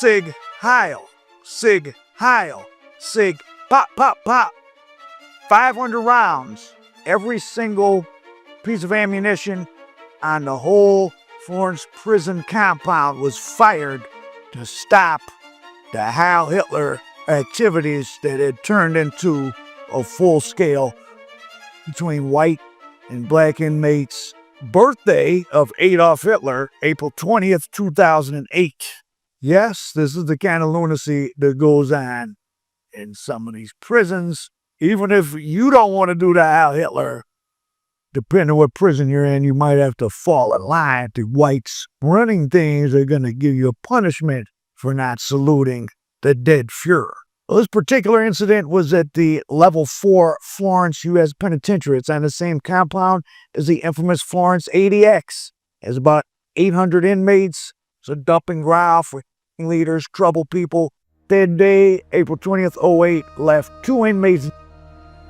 Sig Heil, Sig Heil, Sig pop, pop, pop. 500 rounds, every single piece of ammunition on the whole Florence prison compound was fired to stop the Heil Hitler activities that had turned into a full-scale between white and black inmates. Birthday of Adolf Hitler, April 20th, 2008. Yes, this is the kind of lunacy that goes on in some of these prisons. Even if you don't want to do the Heil Hitler, depending on what prison you're in, you might have to fall in line. The whites running things are going to give you a punishment for not saluting the dead Fuhrer. Well, this particular incident was at the level 4 Florence U.S. penitentiary. It's on the same compound as the infamous Florence ADX. There's about 800 inmates. It's a dumping ground for leaders, troubled people. That day, April 20th, 2008, left 2 inmates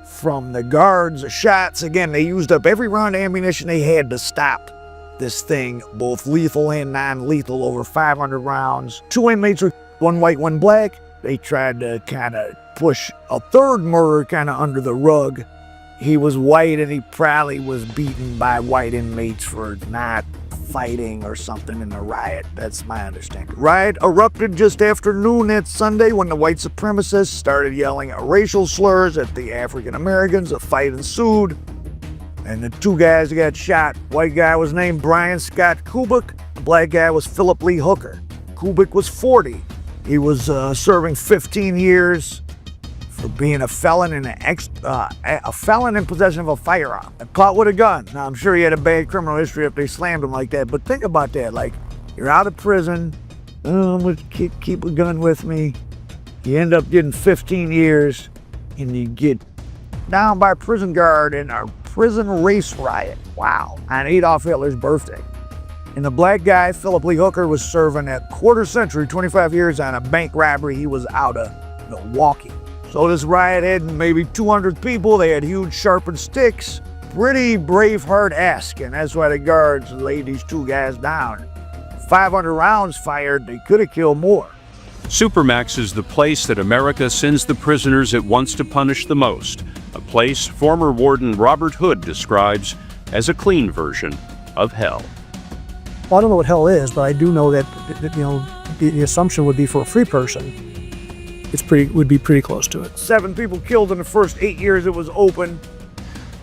from the guards' shots. Again, they used up every round of ammunition they had to stop this thing, both lethal and non-lethal, over 500 rounds. 2 inmates were one white, one black. They tried to kind of push a third murder kind of under the rug. He was white and he probably was beaten by white inmates for not fighting or something in the riot. That's my understanding. Riot erupted just after noon that Sunday when the white supremacists started yelling racial slurs at the African Americans. A fight ensued, and the 2 guys that got shot. White guy was named Brian Scott Kubik. The black guy was Philip Lee Hooker. Kubik was 40. He was serving 15 years for being a felon in possession of a firearm. Caught with a gun. Now, I'm sure he had a bad criminal history if they slammed him like that, but think about that. Like, you're out of prison. Oh, I'm going to keep a gun with me. You end up getting 15 years, and you get down by a prison guard in a prison race riot. Wow. On Adolf Hitler's birthday. And the black guy, Philip Lee Hooker, was serving a quarter century, 25 years on a bank robbery. He was out of Milwaukee. So this riot had maybe 200 people. They had huge sharpened sticks. Pretty Braveheart-esque, and that's why the guards laid these 2 guys down. 500 rounds fired, they could have killed more. Supermax is the place that America sends the prisoners it wants to punish the most. A place former warden Robert Hood describes as a clean version of hell. Well, I don't know what hell is, but I do know that the assumption would be for a free person, would be pretty close to it. 7 people killed in the first 8 years it was open.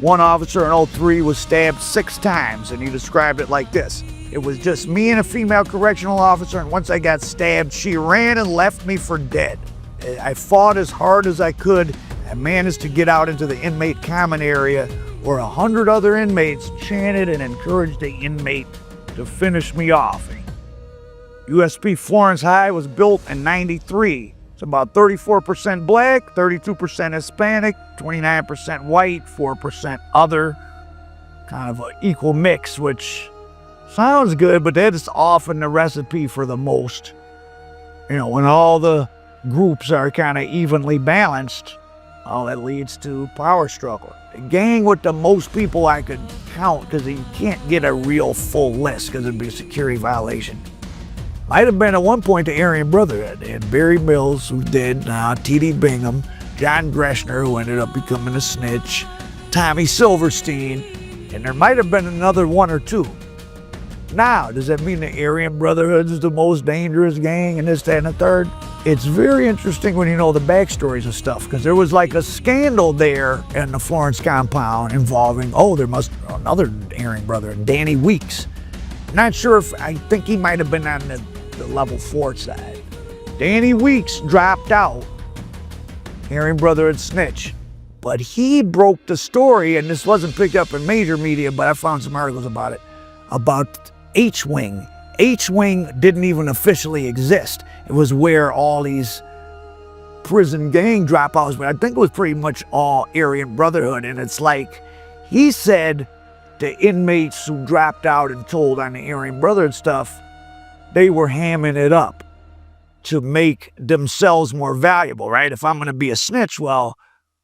1 officer in 03 was stabbed 6 times, and he described it like this. It was just me and a female correctional officer, and once I got stabbed, she ran and left me for dead. I fought as hard as I could and managed to get out into the inmate common area where 100 other inmates chanted and encouraged the inmate to finish me off. USP Florence High was built in '93. It's about 34% black, 32% Hispanic, 29% white, 4% other. Kind of an equal mix, which sounds good, but that is often the recipe for the most. When all the groups are kind of evenly balanced, all that leads to power struggle. The gang with the most people I could count, because you can't get a real full list because it'd be a security violation. Might have been at one point the Aryan Brotherhood. They had Barry Mills, who's dead now, T.D. Bingham, John Greshner, who ended up becoming a snitch, Tommy Silverstein, and there might have been another 1 or 2. Now, does that mean the Aryan Brotherhood is the most dangerous gang and this, that, and the third? It's very interesting when you know the backstories of stuff, because there was like a scandal there in the Florence compound involving, there must be another Aryan brother, Danny Weeks. Not sure I think he might have been on the level 4 side. Danny Weeks dropped out, Aryan Brotherhood snitch, but he broke the story, and this wasn't picked up in major media, but I found some articles about it, about H-Wing. H-Wing didn't even officially exist. It was where all these prison gang dropouts, but I think it was pretty much all Aryan Brotherhood, and it's like, he said the inmates who dropped out and told on the Aryan Brotherhood stuff, they were hamming it up to make themselves more valuable, right? If I'm going to be a snitch, well,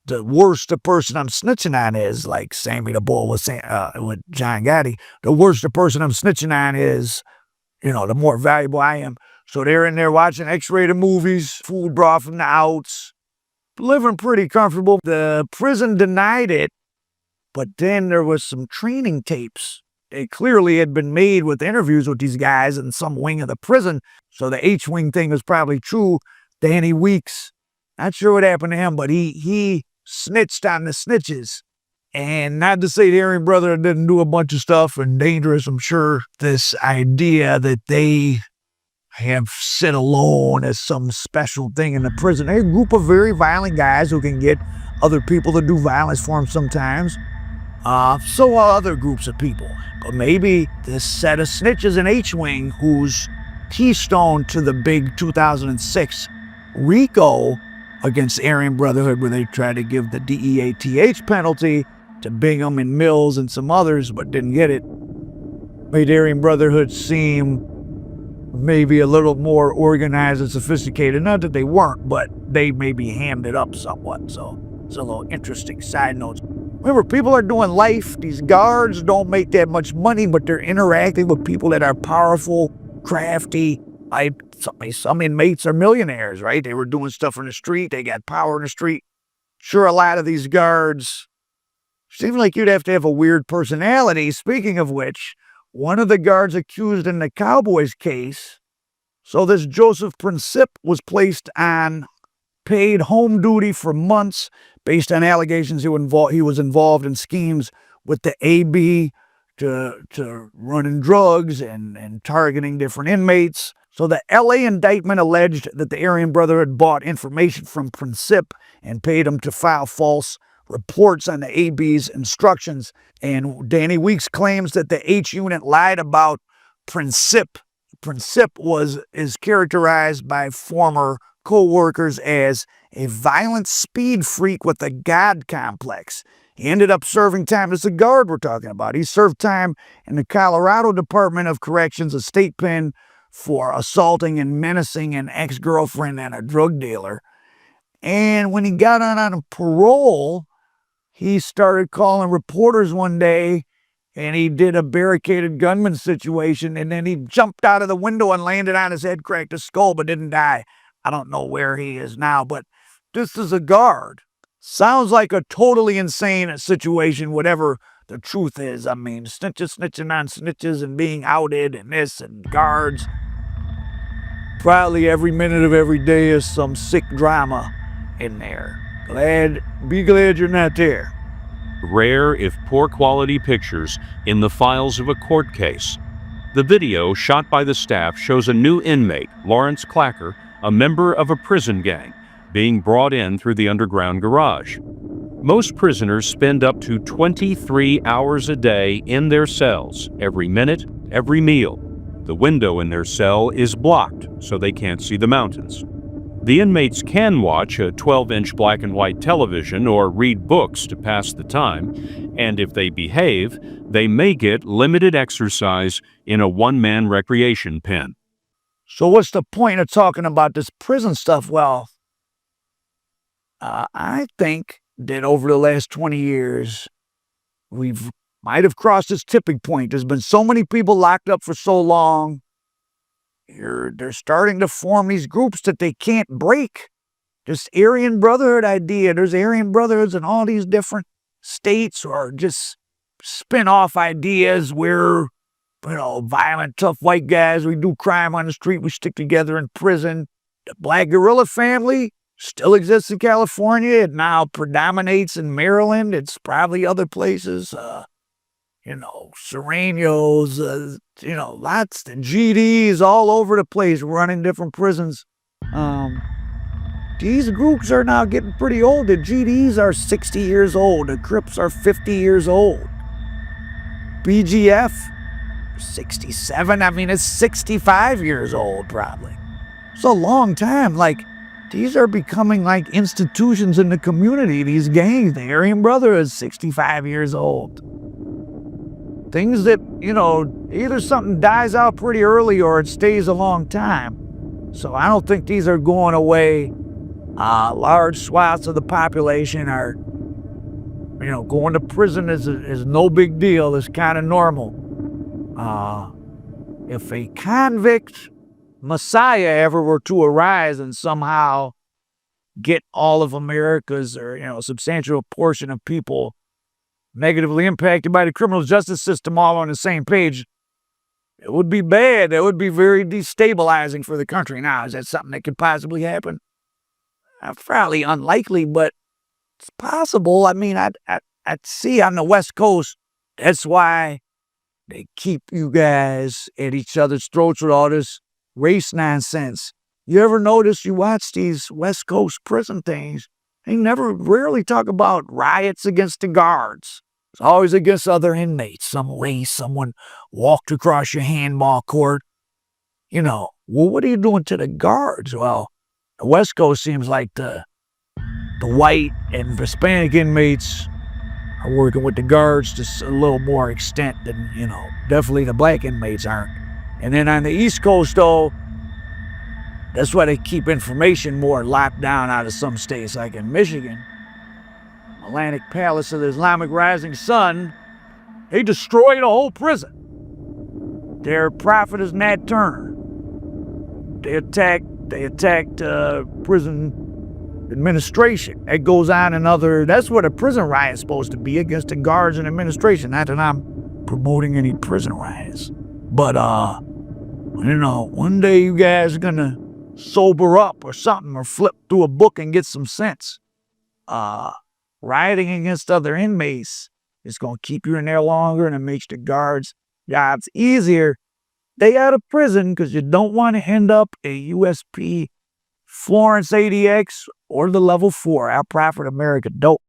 the worse the person I'm snitching on is, like Sammy the Bull was saying with John Gotti, the worse the person I'm snitching on is, the more valuable I am. So they're in there watching X-rated movies, food brought from the outs, living pretty comfortable. The prison denied it, but then there was some training tapes. They clearly had been made with interviews with these guys in some wing of the prison, so the H-wing thing was probably true. Danny Weeks, not sure what happened to him, but he snitched on the snitches. And not to say the Aryan Brotherhood didn't do a bunch of stuff and dangerous, I'm sure this idea that they have sit alone as some special thing in the prison. They're a group of very violent guys who can get other people to do violence for them sometimes. So are other groups of people. But maybe this set of snitches in H-Wing, who's keystone to the big 2006 RICO against the Aryan Brotherhood, where they tried to give the DEATH penalty to Bingham and Mills and some others, but didn't get it, made the Aryan Brotherhood seem maybe a little more organized and sophisticated. Not that they weren't, but they maybe hammed it up somewhat. So it's a little interesting side note. Remember, people are doing life. These guards don't make that much money, but they're interacting with people that are powerful, crafty. Some inmates are millionaires, right? They were doing stuff in the street. They got power in the street. Sure, a lot of these guards seem like you'd have to have a weird personality. Speaking of which, one of the guards accused in the Cowboys case, so this Joseph Princip was placed on paid home duty for months based on allegations he was involved in schemes with the AB to running drugs and targeting different inmates. So the LA indictment alleged that the Aryan Brotherhood bought information from Princip and paid him to file false reports on the AB's instructions. And Danny Weeks claims that the H unit lied about Princip. Princip is characterized by former co-workers as a violent speed freak with a God complex. He ended up serving time as a guard we're talking about. He served time in the Colorado Department of Corrections, a state pen, for assaulting and menacing an ex-girlfriend and a drug dealer. And when he got on parole, he started calling reporters one day, and he did a barricaded gunman situation, and then he jumped out of the window and landed on his head, cracked his skull, but didn't die. I don't know where he is now, but this is a guard. Sounds like a totally insane situation, whatever the truth is. I mean, snitches snitching on snitches and being outed and this and guards. Probably every minute of every day is some sick drama in there. Be glad you're not there. Rare, if poor quality pictures in the files of a court case. The video shot by the staff shows a new inmate, Lawrence Clacker, a member of a prison gang, being brought in through the underground garage. Most prisoners spend up to 23 hours a day in their cells, every minute, every meal. The window in their cell is blocked, so they can't see the mountains. The inmates can watch a 12-inch black and white television or read books to pass the time, and if they behave, they may get limited exercise in a one-man recreation pen. So what's the point of talking about this prison stuff? Well, I think that over the last 20 years, might have crossed this tipping point. There's been so many people locked up for so long. They're starting to form these groups that they can't break. This Aryan Brotherhood idea. There's Aryan Brotherhoods in all these different states, or just spin-off ideas where, violent, tough white guys, we do crime on the street, we stick together in prison. The Black Guerrilla Family still exists in California. It now predominates in Maryland. It's probably other places. Serenos, lots of GDs all over the place running different prisons. These groups are now getting pretty old. The GDs are 60 years old. The Crips are 50 years old. BGF, 67. I mean, it's 65 years old, probably. It's a long time. These are becoming like institutions in the community. These gangs, the Aryan Brotherhood is 65 years old. Things that, either something dies out pretty early or it stays a long time. So I don't think these are going away. Large swaths of the population are, going to prison is no big deal. It's kind of normal. If a convict Messiah ever were to arise and somehow get all of America's, or, substantial portion of people negatively impacted by the criminal justice system all on the same page, it would be bad. It would be very destabilizing for the country. Now, is that something that could possibly happen? Fairly unlikely, but it's possible. I mean, I'd see on the West Coast, that's why they keep you guys at each other's throats with all this race nonsense. You ever notice, you watch these West Coast prison things, they rarely talk about riots against the guards. It's always against other inmates. Some race, someone walked across your handball court. Well, what are you doing to the guards? Well, the West Coast seems like the white and Hispanic inmates are working with the guards to a little more extent than, definitely the black inmates aren't. And then on the East Coast, though, that's why they keep information more locked down out of some states, like in Michigan. Atlantic Palace of the Islamic Rising Sun, they destroyed a whole prison. Their prophet is Nat Turner. They attacked prison administration. It goes on that's what a prison riot is supposed to be, against the guards and administration. Not that I'm promoting any prison riots. But, one day you guys are gonna sober up or something, or flip through a book and get some sense. Rioting against other inmates is gonna keep you in there longer, and it makes the guards' jobs easier. Stay out of prison, because you don't want to end up a USP, Florence ADX, or the level 4 Out Profit America dope.